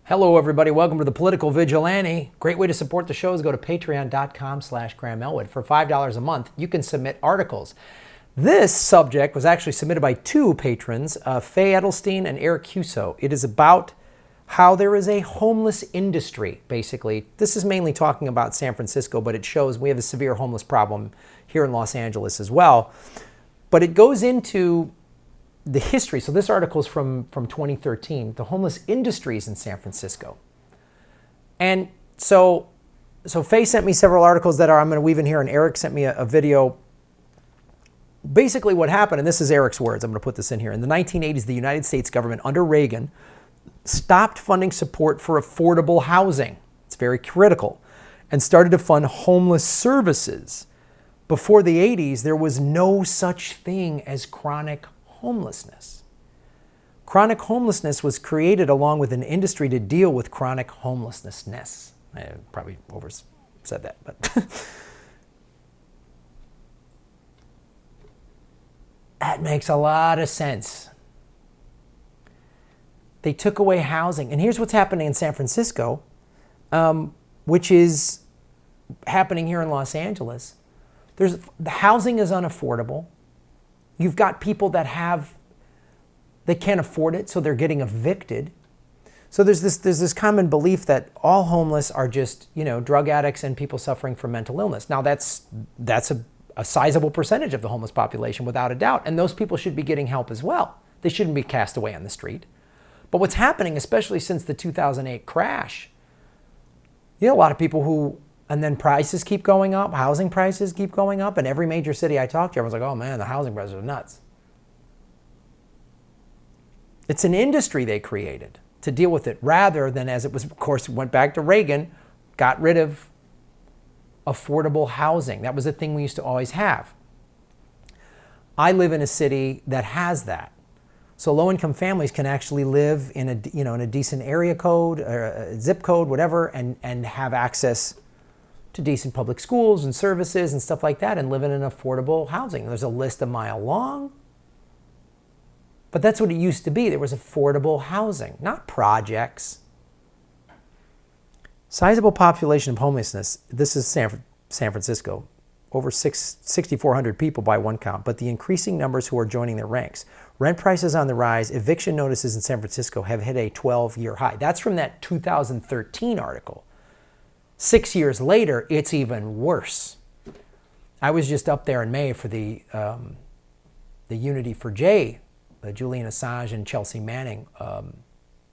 Hello, everybody. Welcome to the Political Vigilante. Great way to support the show is go to patreon.com/Graham Elwood. For $5 a month, you can submit articles. This subject was actually submitted by two patrons, Faye Edelstein and Eric Huso. It is about how there is a homeless industry, basically. This is mainly talking about San Francisco, but it shows we have a severe homeless problem here in Los Angeles as well. But it goes into the history. So this article is from 2013, the homeless industries in San Francisco. And so Faye sent me several articles that I'm going to weave in here, and Eric sent me a video. Basically what happened, and this is Eric's words, I'm going to put this in here. In the 1980s, the United States government under Reagan stopped funding support for affordable housing. It's very critical. And started to fund homeless services. Before the 80s, there was no such thing as chronic homelessness. Chronic homelessness was created along with an industry to deal with chronic homelessness. I probably oversaid that, but that makes a lot of sense. They took away housing. And here's what's happening in San Francisco, which is happening here in Los Angeles. The housing is unaffordable. You've got people that they can't afford it, so they're getting evicted. So there's this common belief that all homeless are just, drug addicts and people suffering from mental illness. Now that's a sizable percentage of the homeless population without a doubt, and those people should be getting help as well. They shouldn't be cast away on the street. But what's happening, especially since the 2008 crash, a lot of people and then prices keep going up, housing prices keep going up, and every major city I talk to, everyone's like, oh man, the housing prices are nuts. It's an industry they created to deal with it, rather than, as it was, of course, went back to Reagan, got rid of affordable housing. That was a thing we used to always have. I live in a city that has that. So low-income families can actually live in a decent area code, or a zip code, whatever, and have access to decent public schools and services and stuff like that, and live in an affordable housing. There's a list a mile long, but that's what it used to be. There was affordable housing, not projects. Sizable population of homelessness. This is San Francisco. Over 6,400 people by one count, but the increasing numbers who are joining their ranks. Rent prices on the rise. Eviction notices in San Francisco have hit a 12-year high. That's from that 2013 article. 6 years later, it's even worse. I was just up there in May for the Unity for J, the Julian Assange and Chelsea Manning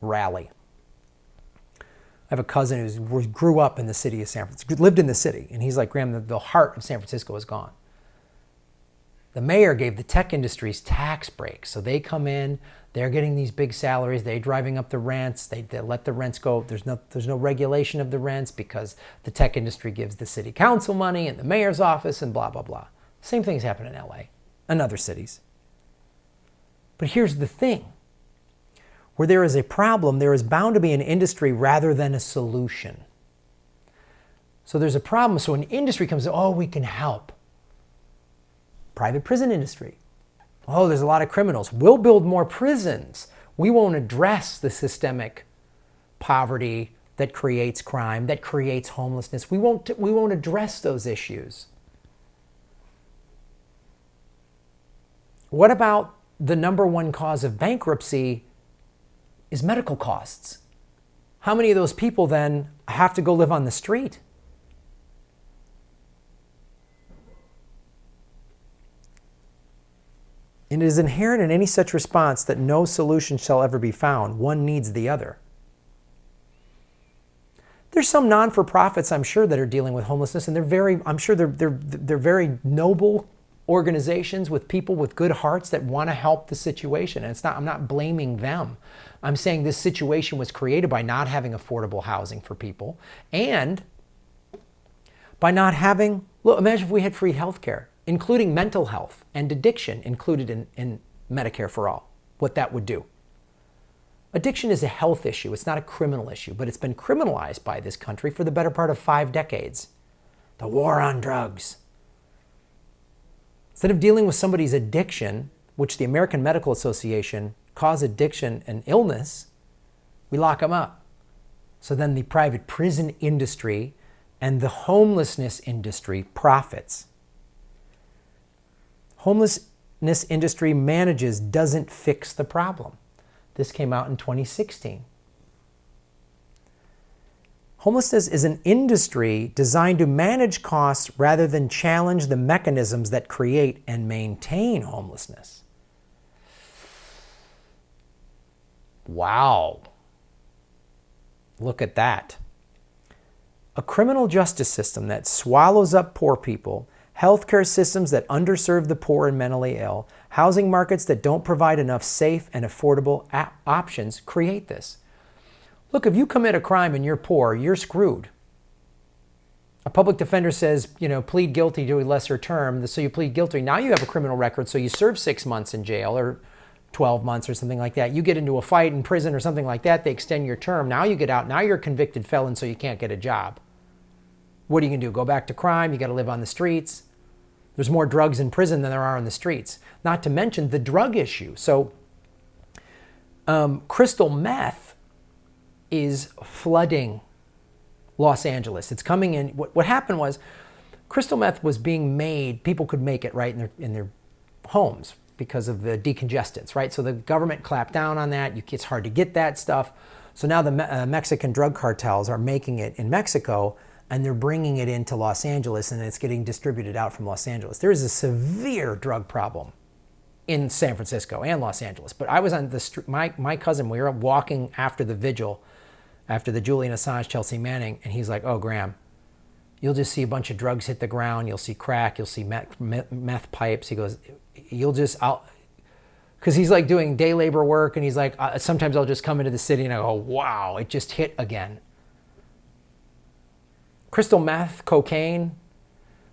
rally. I have a cousin who grew up in the city of San Francisco, lived in the city, and he's like, Graham, the heart of San Francisco is gone. The mayor gave the tech industries tax breaks. So they come in, they're getting these big salaries, they're driving up the rents, they let the rents go. There's no regulation of the rents because the tech industry gives the city council money and the mayor's office and blah, blah, blah. Same things happen in LA and other cities. But here's the thing. Where there is a problem, there is bound to be an industry rather than a solution. So there's a problem, so an industry comes, oh, we can help. Private prison industry. Oh, there's a lot of criminals. We'll build more prisons. We won't address the systemic poverty that creates crime, that creates homelessness. We won't address those issues. What about the number one cause of bankruptcy is medical costs? How many of those people then have to go live on the street? And it is inherent in any such response that no solution shall ever be found. One needs the other. There's some non-for-profits, I'm sure, that are dealing with homelessness, and I'm sure they're very noble organizations with people with good hearts that want to help the situation. And I'm not blaming them. I'm saying this situation was created by not having affordable housing for people and by not having, look, imagine if we had free health care, including mental health and addiction included in Medicare for All, what that would do. Addiction is a health issue. It's not a criminal issue, but it's been criminalized by this country for the better part of 5 decades. The war on drugs. Instead of dealing with somebody's addiction, which the American Medical Association calls addiction an illness, we lock them up. So then the private prison industry and the homelessness industry profits. Homelessness industry manages, doesn't fix the problem. This came out in 2016. Homelessness is an industry designed to manage costs rather than challenge the mechanisms that create and maintain homelessness. Wow. Look at that. A criminal justice system that swallows up poor people, healthcare systems that underserve the poor and mentally ill, housing markets that don't provide enough safe and affordable options create this. Look, if you commit a crime and you're poor, you're screwed. A public defender says, plead guilty to a lesser term, so you plead guilty. Now you have a criminal record, so you serve 6 months in jail or 12 months or something like that. You get into a fight in prison or something like that, they extend your term. Now you get out, now you're a convicted felon, so you can't get a job. What are you going to do? Go back to crime? You got to live on the streets? There's more drugs in prison than there are on the streets. Not to mention the drug issue. So crystal meth is flooding Los Angeles. It's coming in. What happened was crystal meth was being made. People could make it right in their homes because of the decongestants, right? So the government clapped down on that. It's hard to get that stuff. So now the Mexican drug cartels are making it in Mexico, and they're bringing it into Los Angeles, and it's getting distributed out from Los Angeles. There is a severe drug problem in San Francisco and Los Angeles. But I was on the street, my cousin, we were walking after the vigil, after the Julian Assange, Chelsea Manning, and he's like, oh, Graham, you'll just see a bunch of drugs hit the ground. You'll see crack. You'll see meth pipes. He goes, because he's like doing day labor work, and he's like, sometimes I'll just come into the city and I go, wow, it just hit again. Crystal meth, cocaine.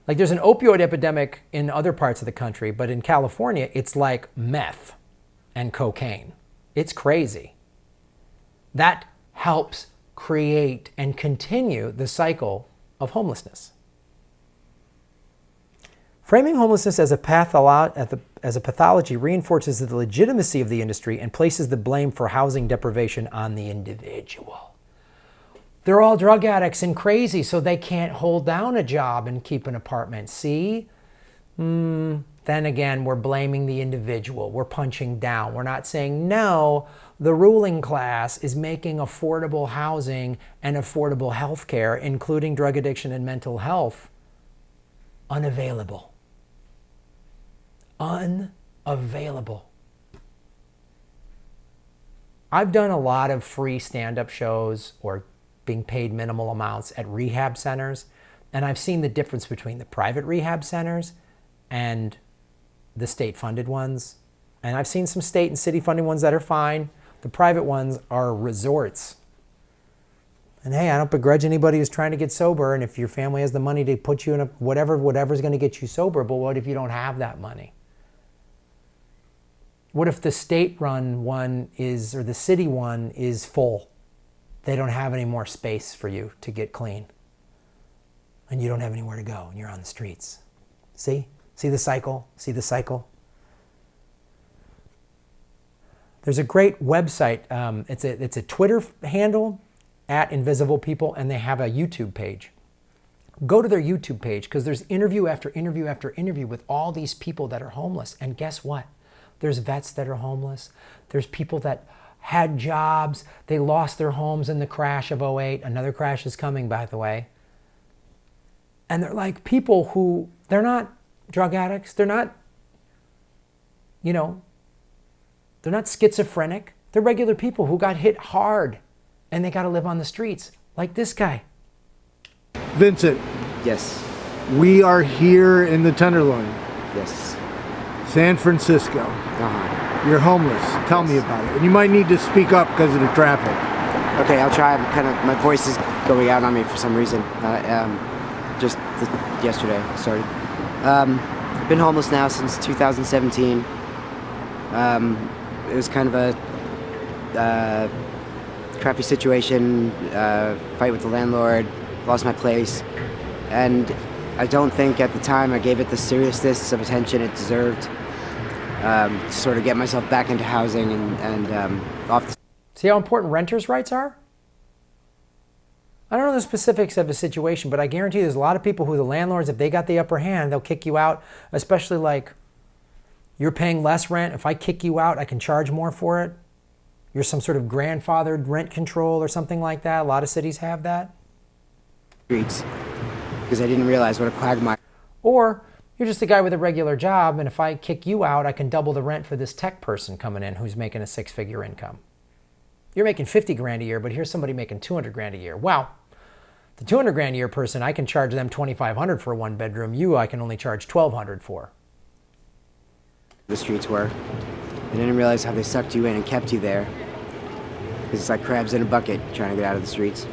Like there's an opioid epidemic in other parts of the country, but in California, it's like meth and cocaine. It's crazy. That helps create and continue the cycle of homelessness. Framing homelessness as a pathology reinforces the legitimacy of the industry and places the blame for housing deprivation on the individual. They're all drug addicts and crazy, so they can't hold down a job and keep an apartment. See? Then again, we're blaming the individual. We're punching down. We're not saying, no, the ruling class is making affordable housing and affordable health care, including drug addiction and mental health, unavailable. Unavailable. I've done a lot of free stand-up shows or being paid minimal amounts at rehab centers, and I've seen the difference between the private rehab centers and the state-funded ones. And I've seen some state and city-funded ones that are fine. The private ones are resorts. And hey, I don't begrudge anybody who's trying to get sober, and if your family has the money to put you in a whatever's going to get you sober, but what if you don't have that money? What if the state-run one is, or the city one is full? They don't have any more space for you to get clean. And you don't have anywhere to go, and you're on the streets. See? See the cycle? See the cycle? There's a great website. It's a Twitter handle, @InvisiblePeople, and they have a YouTube page. Go to their YouTube page, because there's interview after interview after interview with all these people that are homeless. And guess what? There's vets that are homeless. There's people that had jobs. They lost their homes in the crash of '08. Another crash is coming, by the way. And they're like people who, they're not drug addicts. They're not, they're not schizophrenic. They're regular people who got hit hard and they got to live on the streets, like this guy. Vincent. Yes. We are here in the Tenderloin. Yes. San Francisco. Uh-huh. You're homeless. Tell me about it. And you might need to speak up because of the traffic. Okay, I'll try. My voice is going out on me for some reason. Yesterday I started. I've been homeless now since 2017. It was kind of a crappy situation, fight with the landlord, lost my place, and I don't think at the time I gave it the seriousness of attention it deserved, to sort of get myself back into housing and off the... See how important renters' rights are? I don't know the specifics of the situation, but I guarantee there's a lot of people who the landlords, if they got the upper hand, they'll kick you out, especially like you're paying less rent. If I kick you out, I can charge more for it. You're some sort of grandfathered rent control or something like that. A lot of cities have that. Streets, because I didn't realize what a quagmire. Or you're just a guy with a regular job, and if I kick you out, I can double the rent for this tech person coming in who's making a 6-figure income. You're making 50 grand a year, but here's somebody making 200 grand a year. Wow. The 200 grand a year person, I can charge them 2,500 for a 1-bedroom. You, I can only charge 1,200 for. The streets were. I didn't realize how they sucked you in and kept you there. It's like crabs in a bucket trying to get out of the streets.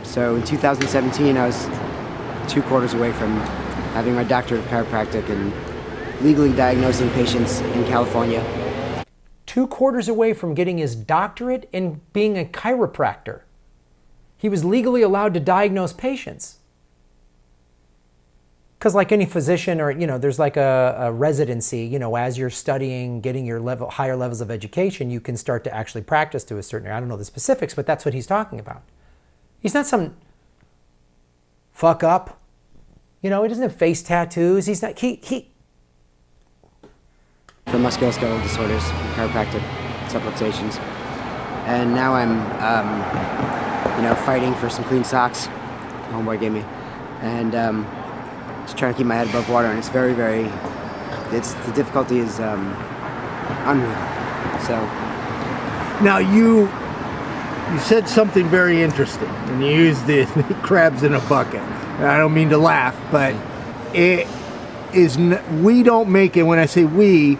So in 2017, I was 2 quarters away from having my doctorate of chiropractic and legally diagnosing patients in California. 2 quarters away from getting his doctorate in being a chiropractor. He was legally allowed to diagnose patients. Because like any physician or, there's like a residency, as you're studying, getting your higher levels of education, you can start to actually practice to a certain area. I don't know the specifics, but that's what he's talking about. He's not some fuck up. He doesn't have face tattoos. He's not, For musculoskeletal disorders, chiropractic subluxations. And now I'm, fighting for some clean socks homeboy gave me. And just trying to keep my head above water. And it's very, very, the difficulty is unreal. So. Now you said something very interesting, and you used the crabs in a bucket. And I don't mean to laugh, but we don't make it, when I say we,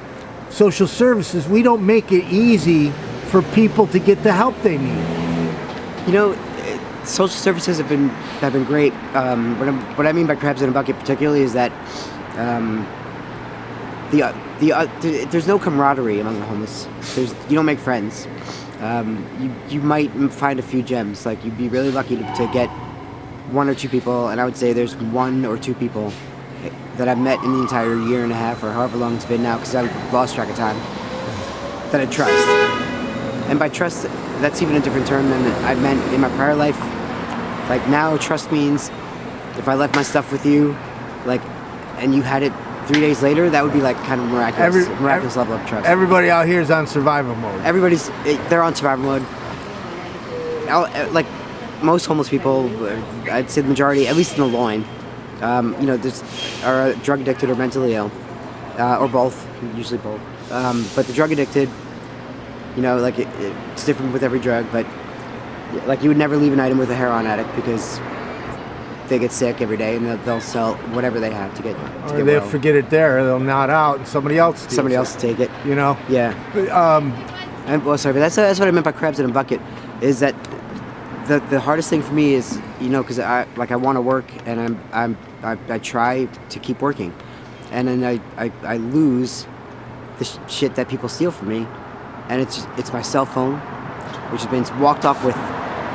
social services, we don't make it easy for people to get the help they need. Social services have been great. What I mean by crabs in a bucket particularly is that there's no camaraderie among the homeless. You don't make friends. You might find a few gems. Like you'd be really lucky to get 1 or 2 people, and I would say there's 1 or 2 people that I've met in the entire year and a half or however long it's been now, because I've lost track of time, that I trust. And by trust, that's even a different term than I meant in my prior life. Like now, trust means if I left my stuff with you, and you had it 3 days later, that would be like kind of miraculous level of trust. Everybody out here is on survival mode. They're on survival mode. Like most homeless people, I'd say the majority, at least in the loin, are drug addicted or mentally ill, or both, usually both. But the drug addicted, it's different with every drug, but like you would never leave an item with a heroin addict because they get sick every day and they'll sell whatever they have to get Or they'll forget it there, they'll nod out and somebody else will take it. Yeah. But that's what I meant by crabs in a bucket, is that the hardest thing for me is, because I want to work and I try to keep working, and then I lose the shit that people steal from me, and it's my cell phone, which has been walked off with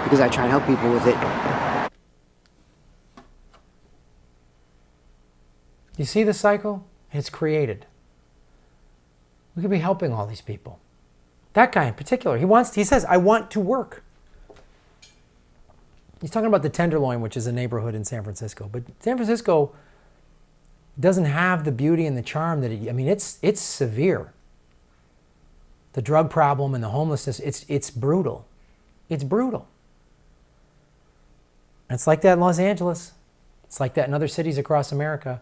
because I try and help people with it. You see the cycle? It's created. We could be helping all these people. That guy in particular, he says, I want to work. He's talking about the Tenderloin, which is a neighborhood in San Francisco. But San Francisco doesn't have the beauty and the charm that it's severe. The drug problem and the homelessness, it's brutal. It's brutal. It's like that in Los Angeles. It's like that in other cities across America.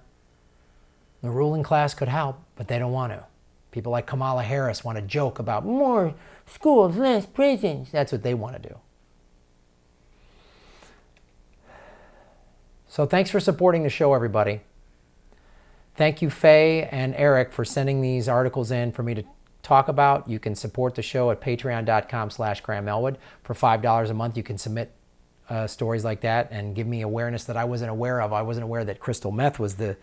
The ruling class could help, but they don't want to. People like Kamala Harris want to joke about more schools, less prisons. That's what they want to do. So thanks for supporting the show, everybody. Thank you, Faye and Eric, for sending these articles in for me to talk about. You can support the show at patreon.com/Graham Elwood. For $5 a month, you can submit stories like that and give me awareness that I wasn't aware of. I wasn't aware that crystal meth was the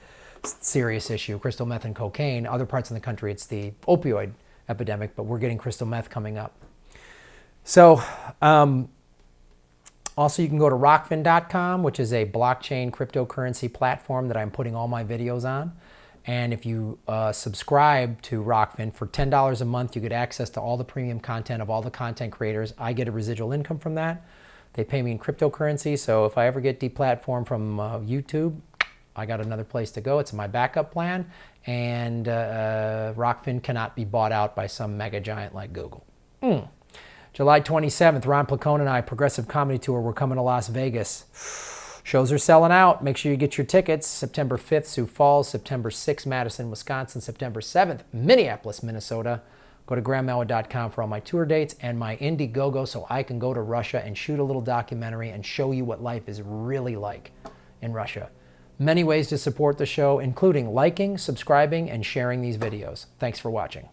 serious issue. Crystal meth and cocaine. Other parts of the country, it's the opioid epidemic, but we're getting crystal meth coming up. So, also, you can go to Rokfin.com, which is a blockchain cryptocurrency platform that I'm putting all my videos on. And if you subscribe to Rokfin for $10 a month, you get access to all the premium content of all the content creators. I get a residual income from that. They pay me in cryptocurrency, so if I ever get deplatformed from YouTube, I got another place to go. It's my backup plan, and Rokfin cannot be bought out by some mega giant like Google. July 27th, Ron Placone and I, Progressive Comedy Tour. We're coming to Las Vegas. Shows are selling out. Make sure you get your tickets. September 5th, Sioux Falls. September 6th, Madison, Wisconsin. September 7th, Minneapolis, Minnesota. Go to GrahamElwood.com for all my tour dates and my Indiegogo so I can go to Russia and shoot a little documentary and show you what life is really like in Russia. Many ways to support the show, including liking, subscribing, and sharing these videos. Thanks for watching.